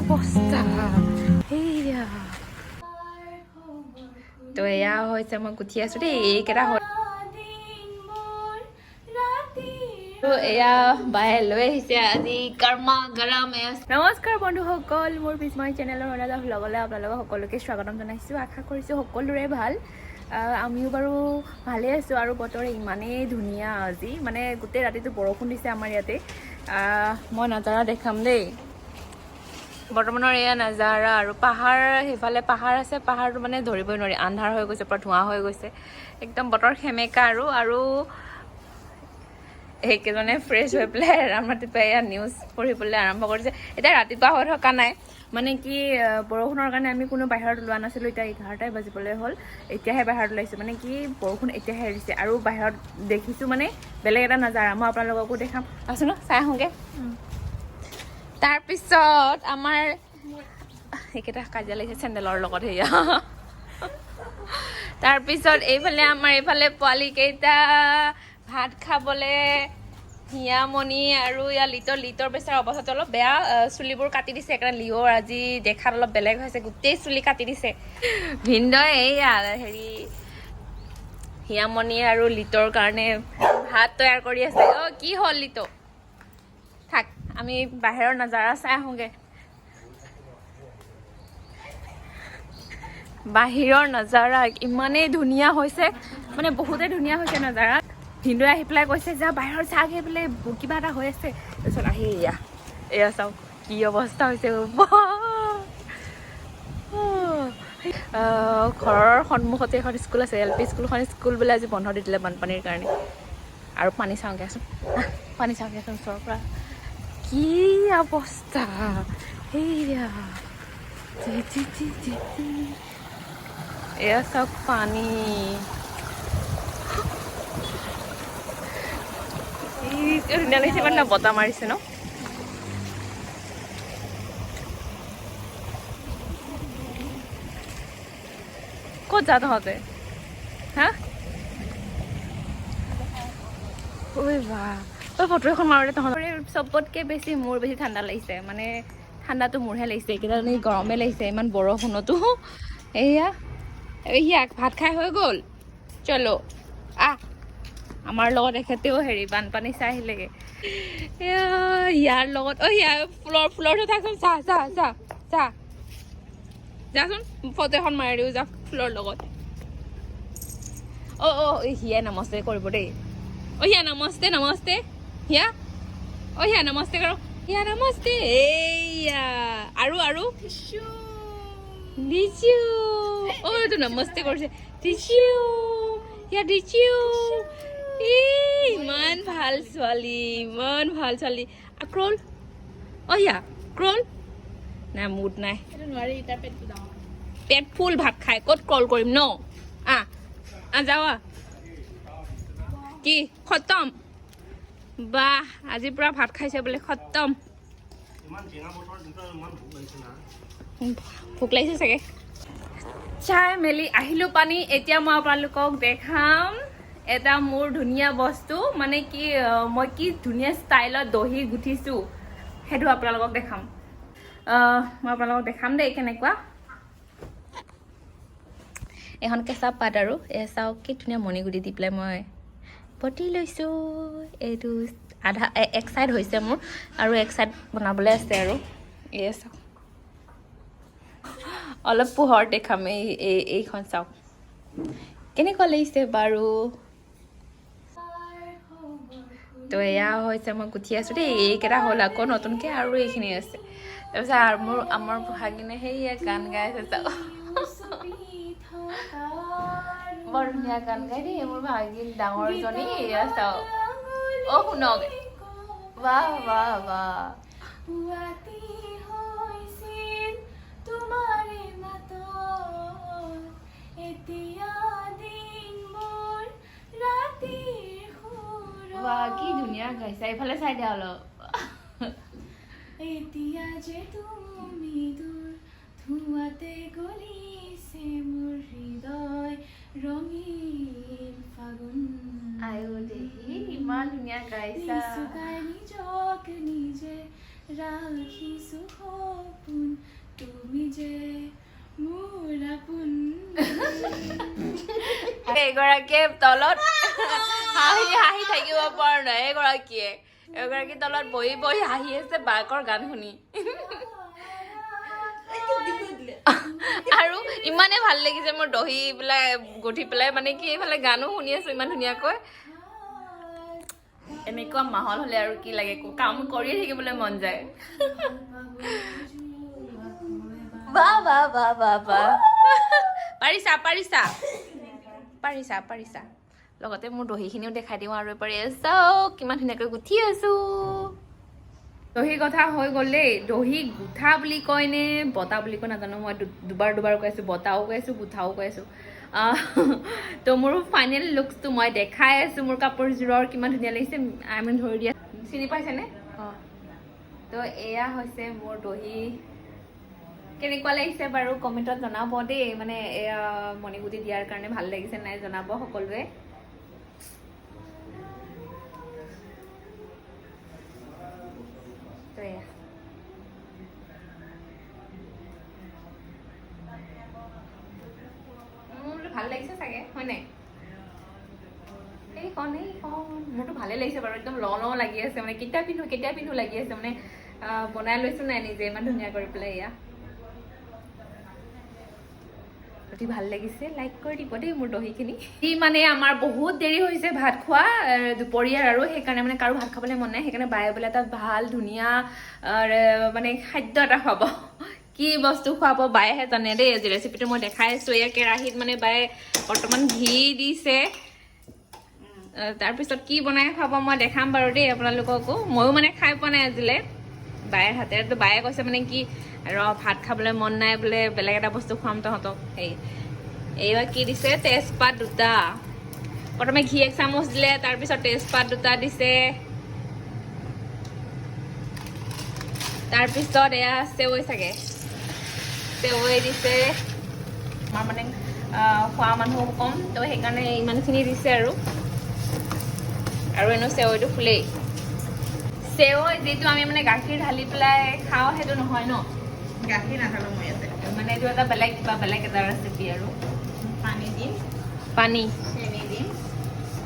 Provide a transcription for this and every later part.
অৱস্থা এইয়া তো এয়া হৈছে মই গুঠি আছো দেই এইকেইটা হয় এয়া বায়ে লৈ আহিছে আজি গৰমা গৰম নমস্কাৰ বন্ধুসকল মোৰ বিস্ময় চেনেলৰ অনাদা ভ্লগলৈ আপোনালোকক সকলোকে স্বাগতম জনাইছোঁ আশা কৰিছোঁ সকলোৰে ভাল আমিও বাৰু ভালে আছোঁ আৰু বতৰ ইমানেই ধুনীয়া আজি মানে গোটেই ৰাতিটো বৰষুণ দিছে আমাৰ ইয়াতে মই নাজাৰা দেখাম দেই বৰ্তমানৰ এয়া নাজাৰা আৰু পাহাৰ সেইফালে পাহাৰ আছে পাহাৰটো মানে ধৰিবই নোৱাৰি আন্ধাৰ হৈ গৈছে পুৰা ধোঁৱা হৈ গৈছে একদম বতৰ সেমেকা আৰু সেইকেইজনে ফ্ৰেছ হৈ পেলাই ৰাতিপুৱা এয়া নিউজ পঢ়িবলৈ আৰম্ভ কৰিছে এতিয়া ৰাতিপুৱা হৈ থকা নাই মানে কি বৰষুণৰ কাৰণে আমি কোনো বাহিৰত ওলোৱা নাছিলোঁ এতিয়া 11টাই বাজিবলৈ হ'ল এতিয়াহে বাহিৰত ওলাইছোঁ মানে কি বৰষুণ এতিয়াহে এৰিছে আৰু বাহিৰত দেখিছোঁ মানে বেলেগ এটা নাজাৰা মই আপোনালোককো দেখাম আছোঁ ন চাই আহোঁগৈ তাৰপিছত আমাৰ সেইকেইটা কাজিয়া লাগিছে চেণ্ডেলৰ লগত সেয়া তাৰপিছত এইফালে আমাৰ এইফালে পোৱালীকেইটা ভাত খাবলৈ হিয়ামণি আৰু ইয়াৰ লিটৰ বেচাৰ অৱস্থাটো অলপ বেয়া চুলিবোৰ কাটি দিছে একেবাৰে লিঅ'ৰ আজি দেখাত অলপ বেলেগ হৈছে গোটেই চুলি কাটি দিছে ভিনদই এইয়া হেৰি হিয়ামণি আৰু লিটৰ কাৰণে ভাত তৈয়াৰ কৰি আছে কি হ'ল লিট থাক আমি বাহিৰৰ নাজাৰা চাই আহোঁগৈ বাহিৰৰ নাজাৰা ইমানেই ধুনীয়া হৈছে মানে বহুতেই ধুনীয়া হৈছে নাজাৰা ভিনদৈ আহি পেলাই কৈছে যা বাহিৰত চাগে বোলে কিবা এটা হৈ আছে তাৰপিছত আহি এয়া চাওক কি অৱস্থা হৈছে ঘৰৰ সন্মুখতে এখন স্কুল আছে LP স্কুল বোলে আজি বন্ধ দি দিলে বানপানীৰ কাৰণে আৰু পানী চাওঁগৈ আছোন পানী চাওঁগৈ আছোন ওচৰৰ পৰা কি অৱস্থা সেয়া এয়া চাওক পানী ধুনীয়া লাগিছে ইমান বতাহ মাৰিছে ন ক'ত যা তহঁতে হা ঐ বা তই ফটো এখন মাৰোঁতে তহঁতৰ চবতকৈ বেছি মোৰ বেছি ঠাণ্ডা লাগিছে মানে ঠাণ্ডাটো মোৰহে লাগিছে এইকেইটা গৰমে লাগিছে ইমান বৰষুণতো এয়া ইয়াক ভাত খাই হৈ গ'ল চলো আমাৰ লগত এখেতেও হেৰি বানপানী চাই আহিলেগৈ ইয়াৰ লগত ইয়াৰ ফুলৰটো থাকচোন চা যাচোন ফটো এখন মাৰি দিওঁ যা ফুলৰ লগত হিয়া নমস্তে কৰিব দেই হিয়া নমস্তে হিয়া হিয়া নমস্তে কৰ হিয়া নমস্তে এইয়া আৰু দিছো এইটো নমস্তে কৰিছে দিছো হিয়া দিছো ইমান ভাল ছোৱালী ক্ৰল হিয়া ক্ৰল নাই মুড নাই পেট ফুল ভাত খাই ক'ত ক্ৰল কৰিম ন যাৱা কি খতম বাহ আজি পুৰা ভাত খাইছে বোলে খতম ভোক লাগিছে চাগে চাই মেলি আহিলোঁ পানী এতিয়া মই আপোনালোকক দেখাম এটা মোৰ ধুনীয়া বস্তু মানে কি মই কি ধুনীয়া ষ্টাইলত দহি গুঠিছোঁ সেইটো আপোনালোকক দেখাম মই আপোনালোকক দেখাম দেই কেনেকুৱা এখন কেঁচা পাত আৰু চাওক কি ধুনীয়া মণিগুটি দি পেলাই মই পতি লৈছোঁ এইটো আধা এক চাইড হৈছে মোৰ আৰু এক চাইড বনাবলৈ আছে আৰু চাওক অলপ পোহৰ দেখাম এইখন চাওক কেনেকুৱা লাগিছে বাৰু তো এয়া হৈছে মই গুঠি আছোঁ দেই এইকেইটা হ'ল আকৌ নতুনকৈ আৰু এইখিনি আছে তাৰপিছত আমাৰ ভাগিনে সেয়া গান গাই আছে চাওক বৰ ধুনীয়া গান গাই দেই মোৰ ভাগিন ডাঙৰজনী এয়া চাওক শুনক বাহ কি ধুনীয়া গাইছা এইফালে চাই দিয়া অলপ এতিয়া যে তুমি দূৰ ধুৱাতে গলিছে মোৰ হৃদয় ৰঙীন ফাগুন আয়ো দেহি ইমান ধুনীয়া গাইছা নিজক নিজে ৰাখিছো সপোন তুমি যে মোৰ আপোন এগৰাকীয়ে তলত হাঁহি হাঁহি থাকিব পৰা নাই এগৰাকী তলত বহি বহি হাঁহি আছে বাকৰ গান শুনি আৰু ইমানে ভাল লাগিছে মোৰ দহি পেলাই গুঠি পেলাই মানে কি এইফালে গানো শুনি আছো ইমান ধুনীয়াকৈ এনেকুৱা মাহল হলে আৰু কি লাগে কাম কৰিয়ে থাকিবলৈ মন যায় বাহ বাহ বাহ বাহ বাহ পাৰিছা লগতে মোৰ দহিখিনিও দেখাই দিওঁ আৰু এবাৰ চাওক কিমান ধুনীয়াকৈ গুঠি আছো দহি কথা হৈ গ'ল দেই দহি গুঠা বুলি কয় নে বতা বুলি কয় নাজানো মই দুবাৰ কৈ আছো বতাও কৈ আছো গুঠাও কৈ আছো তো মোৰ ফাইনেল লুকছটো মই দেখাই আছো মোৰ কাপোৰযোৰৰ কিমান ধুনীয়া লাগিছে আমি ধৰি দিয়া চিনি পাইছেনে তো এয়া হৈছে মোৰ দহি কেনেকুৱা লাগিছে বাৰু কমেণ্টত জনাব দেই মানে এয়া মণিগুটি দিয়াৰ কাৰণে ভাল লাগিছে নাই জনাব সকলোৱে ভাল লাগিছে চাগে হয় নাই এইখন মোৰতো ভালে লাগিছে বাৰু একদম ল লাগি আছে মানে কেতিয়া পিন্ধো লাগি আছে মানে বনাই লৈছো নাই নিজে ইমান ধুনীয়া কৰি পেলাই এয়া অতি ভাল লাগিছে লাইক কৰি দিব দেই মোৰ দহিখিনি মানে আমাৰ বহুত দেৰি হৈছে ভাত খোৱা দুপৰীয়াৰ আৰু সেইকাৰণে মানে কাৰো ভাত খাবলৈ মন নাই সেইকাৰণে বায়ে বোলে এটা ভাল ধুনীয়া মানে খাদ্য এটা খুৱাব কি বস্তু খুৱাব বায়েহে জানে দেই আজি ৰেচিপিটো মই দেখাই আছো এয়া কেৰাহীত মানে বায়ে বৰ্তমান ঘি দিছে তাৰপিছত কি বনাই খুৱাব মই দেখাম বাৰু দেই আপোনালোককো ময়ো মানে খাই পোৱা নাই আজিলে বায়েৰ হাতেৰে তো বায়ে কৈছে মানে কি ভাত খাবলৈ মন নাই বোলে বেলেগ এটা বস্তু খুৱাম তহঁতক এইবাৰ কি দিছে তেজপাত দুটা প্ৰথমে ঘি 1 চামুচ দিলে তাৰপিছত তেজপাত দুটা দিছে তাৰপিছত এয়া চেৱৈ চাগে চেৱৈ দিছে আমাৰ মানে খোৱা মানুহ কম তো সেইকাৰণে ইমানখিনি দিছে আৰু এনেও চেৱৈটো ফুলেই চেৱৈ যিটো আমি মানে গাখীৰ ঢালি পেলাই খাওঁ সেইটো নহয় ন গাখীৰ নাঢালো মই ইয়াতে মানে এইটো এটা বেলেগ এটা ৰেচিপি আৰু পানী দিম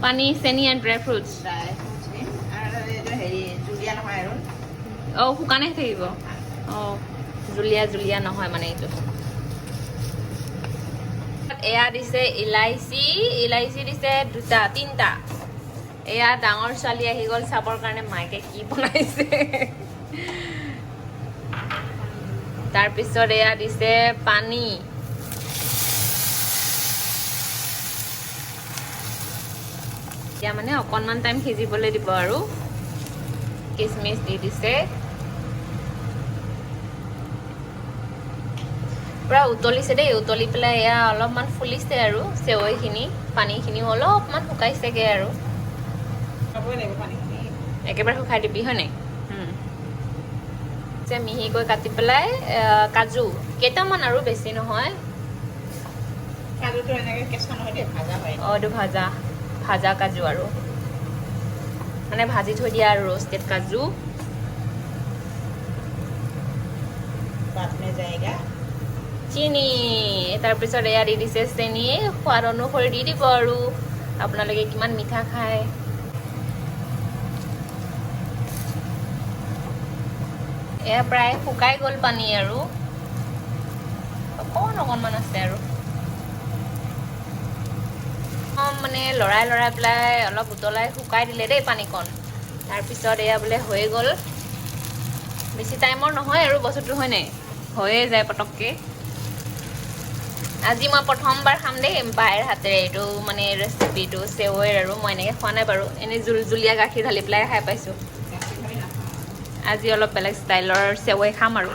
পানী চেনি এণ্ড ড্ৰাই ফ্ৰুটছ দিম আৰু এইটো হেৰি জুলীয়া নহয় আৰু শুকানে থাকিব জুলীয়া নহয় মানে এইটো এয়া দিছে ইলাইচি দিছে তিনটা এয়া ডাঙৰ ছোৱালী আহি গ'ল চাবৰ কাৰণে মাইকে কি বনাইছে তাৰপিছত এয়া দিছে পানী এতিয়া মানে অকণমান টাইম সিজিবলৈ দিব আৰু কিচমিচ দি দিছে পুৰা উতলিছে দেই উতলি পেলাই এয়া অলপমান ফুলিছে আৰু চেৱৈখিনি পানীখিনিও অলপমান শুকাইছেগৈ আৰু একেবাৰে শুকাই দিবি হয় নাই মিহিকৈ কাটি পেলাই কাজু কেইটামান আৰু বেছি নহয় কাজুটো এনেকৈ কেঁচা নহয় দেই ভাজা হয় এইটো ভাজা কাজু আৰু মানে ভাজি থৈ দিয়া আৰু ৰোষ্টেড কাজু চিনি তাৰপিছত এয়া দি দিছে চেনি সোৱাদ অনুসৰি দি দিব আৰু আপোনালোকে কিমান মিঠা খায় এয়া প্ৰায় শুকাই গ'ল পানী আৰু অকণমান আছে আৰু মানে লৰাই পেলাই অলপ উতলাই শুকাই দিলে দেই পানীকণ তাৰপিছত এয়া বোলে হৈ গ'ল বেছি টাইমৰ নহয় আৰু বস্তুটো হয় নাই হৈয়ে যায় পটককৈ আজি মই প্ৰথমবাৰ খাম দেই বায়েৰ হাতেৰে এইটো মানে ৰেচিপিটো চেৱৈৰ আৰু মই এনেকৈ খোৱা নাই বাৰু এনেই জুলীয়া গাখীৰ ঢালি পেলাই খাই পাইছোঁ আজি অলপ বেলেগ ষ্টাইলৰ চেৱৈ খাম আৰু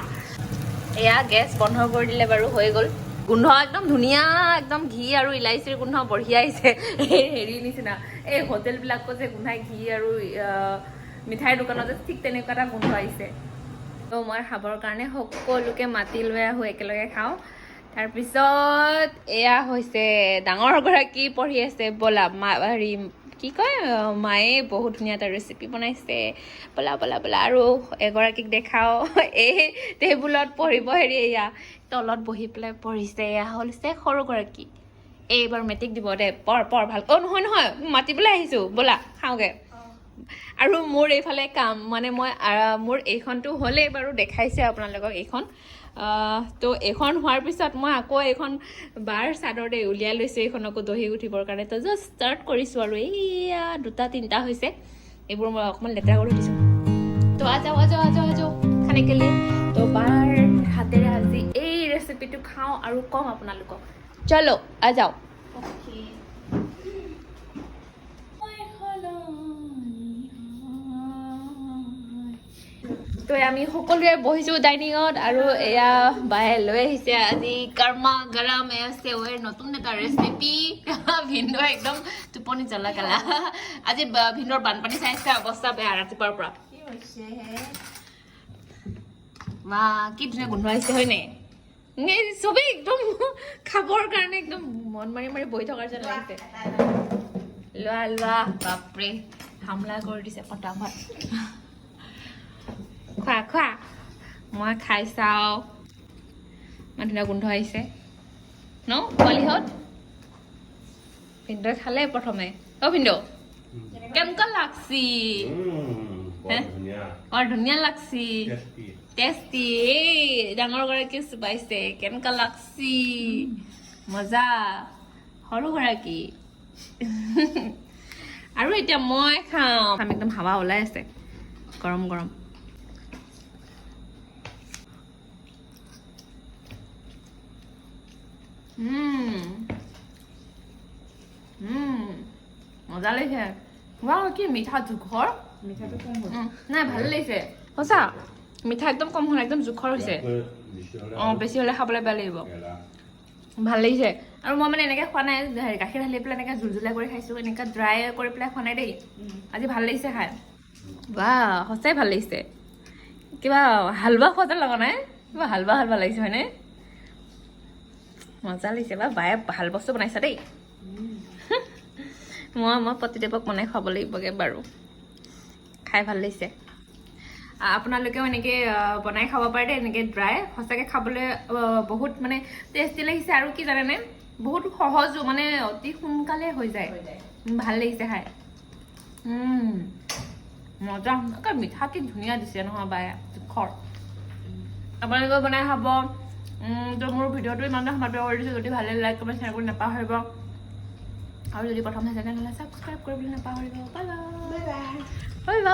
এয়া গেছ বন্ধ কৰি দিলে বাৰু হৈ গ'ল গোন্ধ একদম ধুনীয়া একদম ঘি আৰু ইলাইচিৰ গোন্ধ বঢ়িয়া আহিছে হেৰি নিচিনা এই হোটেলবিলাকত যে গোন্ধাই ঘি আৰু মিঠাইৰ দোকানত যে ঠিক তেনেকুৱা এটা গোন্ধ আহিছে তো মই খাবৰ কাৰণে সকলোকে মাতি লৈ আহোঁ একেলগে খাওঁ তাৰপিছত এয়া হৈছে ডাঙৰগৰাকী পঢ়ি আছে ব'লা হেৰি কি কয় মায়ে বহুত ধুনীয়া এটা ৰেচিপি বনাইছে বলা বলা বলা আৰু এগৰাকীক দেখাও এই টেবুলত পঢ়িব হেৰি এয়া তলত বহি পেলাই পঢ়িছে এয়া হৈছে সৰুগৰাকী এইবাৰ মেট্ৰিক দিব দে পঢ় ভাল নহয় নহয় মাতিবলৈ আহিছোঁ ব'লা খাওঁগে আৰু মোৰ এইফালে কাম মানে মই মোৰ এইখনটো হ'লেই বাৰু দেখাইছে আপোনালোকক এইখন তো এইখন হোৱাৰ পিছত মই আকৌ এইখন বাৰ চাদৰতে উলিয়াই লৈছোঁ এইখনকো দহি উঠিবৰ কাৰণে তো জাষ্ট ষ্টাৰ্ট কৰিছোঁ আৰু এইয়া 2-3টা হৈছে এইবোৰ মই অকণমান লেতেৰা কৰি দিছোঁ তো আজাও খানে কেলে তো বাৰ হাতেৰে আজি এই ৰেচিপিটো খাওঁ আৰু কম আপোনালোকক চলো আজাও তো আমি সকলোৱে বহিছোঁ ডাইনিঙত আৰু এয়া বায়ে লৈ আহিছে আজি কৰ্মা গৰম চেৱৈৰ নতুন এটা ৰেচিপি ভিন্দৰ একদম টোপনি জ্বলা কালা আজি ভিন্দৰ বানপানী চাইছে অৱস্থা বেয়া ৰাতিপুৱাৰ পৰা মা কি ধুনীয়া গোন্ধ আহিছে হয়নে চবেই একদম খাবৰ কাৰণে একদম মন মাৰি মাৰি বহি থকাৰ যেন লাগিছে লোৱা বাপৰে হামলা কৰি দিছে পটাপট খোৱা মই খাই চাওঁ ইমান ধুনীয়া গোন্ধ আহিছে ন পোৱালিহঁত ভিন্দই খালে প্ৰথমে ভিন্দৌ কেনেকুৱা লাগছি বৰ ধুনীয়া লাগছি টেষ্টি এই ডাঙৰ গৰাকী চুবাইছে কেনেকুৱা লাগছি মজা সৰু গৰাকী আৰু এতিয়া মই খাওঁ একদম হাৱা ওলাই আছে গৰম গৰম মজা লাগিছে কি মিঠা জোখৰ নাই ভাল লাগিছে সঁচা মিঠা একদম কম হোৱা একদম জোখৰ হৈছে বেছি হ'লে খাবলৈ বেয়া লাগিব ভাল লাগিছে আৰু মই মানে এনেকৈ খোৱা নাই গাখীৰ ঢালি পেলাই এনেকৈ জুলজুলা কৰি খাইছোঁ এনেকৈ ড্ৰাই কৰি পেলাই খোৱা নাই দেই আজি ভাল লাগিছে খাই বা সঁচাই ভাল লাগিছে কিবা হালৱা খোৱা যেন লগা নাই কিবা হালৱা লাগিছে হয়নে মজা লাগিছে বা বায়ে ভাল বস্তু বনাইছা দেই মই প্ৰতিদেৱক বনাই খুৱাব লাগিবগৈ বাৰু খাই ভাল লাগিছে আপোনালোকেও এনেকৈ বনাই খাব পাৰে দেই এনেকৈ ড্ৰাই সঁচাকৈ খাবলৈ বহুত মানে টেষ্টি লাগিছে আৰু কি জানেনে বহুত সহজো মানে অতি সোনকালে হৈ যায় ভাল লাগিছে খাই মজা মিঠা কি ধুনীয়া দিছে নহয় বায়ে জোখৰ আপোনালোকেও বনাই খাব তো মোৰ ভিডিঅ'টো ইমানটা সমাপ্ত কৰি দিছোঁ যদি ভালে লাইক কমেণ্ট শ্বেয়াৰ কৰি নাপাহৰিব আৰু যদি প্ৰথম চাই তেনেহ'লে ছাবস্ক্ৰাইব কৰিবলৈ নাপাহৰিব বাই বাই